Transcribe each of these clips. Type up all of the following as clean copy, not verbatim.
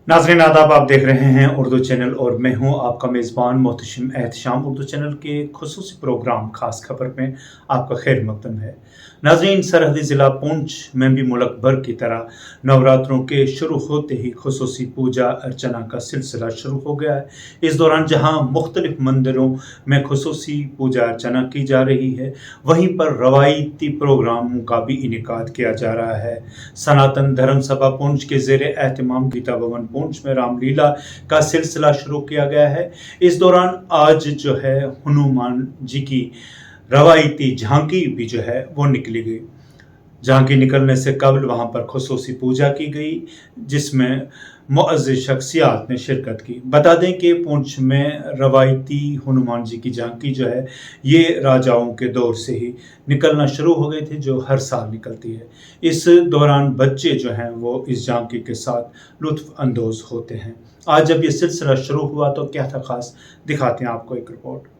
नाज़रीन आदाब, आप देख रहे हैं उर्दू चैनल और मैं हूं आपका मेज़बान मोहतशिम एहतशाम। उर्दू चैनल के खुसूसी प्रोग्राम खास खबर में आपका खैर मकदम है। नाज़रीन, सरहदी ज़िला पुंछ में भी मुल्क भर की तरह नवरात्रों के शुरू होते ही खुसूसी पूजा अर्चना का सिलसिला शुरू हो गया है। इस दौरान जहां मुख्तलिफ मंदिरों में खुसूसी पूजा अर्चना की जा रही है, वहीं पर रवायती प्रोग्रामों का भी इनेकाद किया जा रहा है। सनातन धर्म सभा पुंछ के ज़ेर एहतमाम गीता भवन पुंछ में रामलीला का सिलसिला शुरू किया गया है। इस दौरान आज जो है हनुमान जी की रवायती झांकी भी जो है वो निकली गई। झांकी निकलने से कबल वहां पर खुसूसी पूजा की गई, जिसमें मुअज़्ज़िज़ शख्सियात ने शिरकत की। बता दें कि पुंछ में रवायती हनुमान जी की झांकी जो है ये राजाओं के दौर से ही निकलना शुरू हो गई थी, जो हर साल निकलती है। इस दौरान बच्चे जो हैं वो इस झांकी के साथ लुत्फ़ अंदोज़ होते हैं। आज जब ये सिलसिला शुरू हुआ तो क्या था ख़ास, दिखाते हैं आपको एक रिपोर्ट।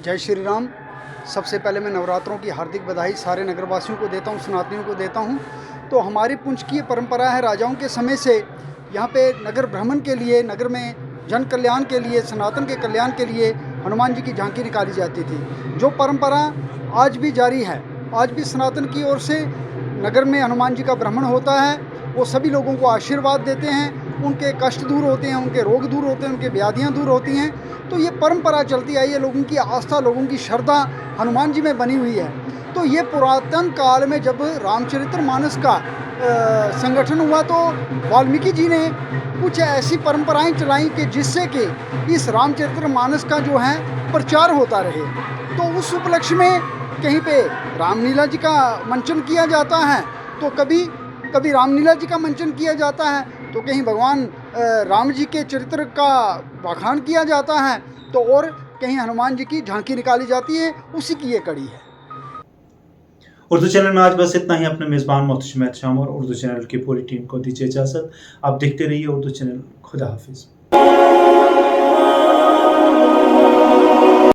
जय श्री राम। सबसे पहले मैं नवरात्रों की हार्दिक बधाई सारे नगरवासियों को देता हूँ, सनातनियों को देता हूँ। तो हमारी पुंछ की परंपरा है, राजाओं के समय से यहाँ पे नगर भ्रमण के लिए, नगर में जन कल्याण के लिए, सनातन के कल्याण के लिए हनुमान जी की झांकी निकाली जाती थी, जो परंपरा आज भी जारी है। आज भी सनातन की ओर से नगर में हनुमान जी का भ्रमण होता है। वो सभी लोगों को आशीर्वाद देते हैं, उनके कष्ट दूर होते हैं, उनके रोग दूर होते हैं, उनकी व्याधियाँ दूर होती हैं। तो ये परंपरा चलती आई है, लोगों की आस्था, लोगों की श्रद्धा हनुमान जी में बनी हुई है। तो ये पुरातन काल में जब रामचरितमानस का संगठन हुआ तो वाल्मीकि जी ने कुछ ऐसी परंपराएं चलाई कि जिससे कि इस रामचरितमानस का जो है प्रचार होता रहे। तो उस उपलक्ष्य में कहीं पे रामलीला जी का मंचन किया जाता है, तो कभी रामलीला जी का मंचन किया जाता है, तो कहीं भगवान राम जी के चरित्र का बखान किया जाता है, तो और कहीं हनुमान जी की झांकी निकाली जाती है। उसी की ये कड़ी है। उर्दू चैनल में आज बस इतना ही। अपने मेज़बान मोहतशिम एहतशाम और उर्दू चैनल की पूरी टीम को दीजिए इजाज़त। आप देखते रहिए उर्दू चैनल। खुदा हाफिज़।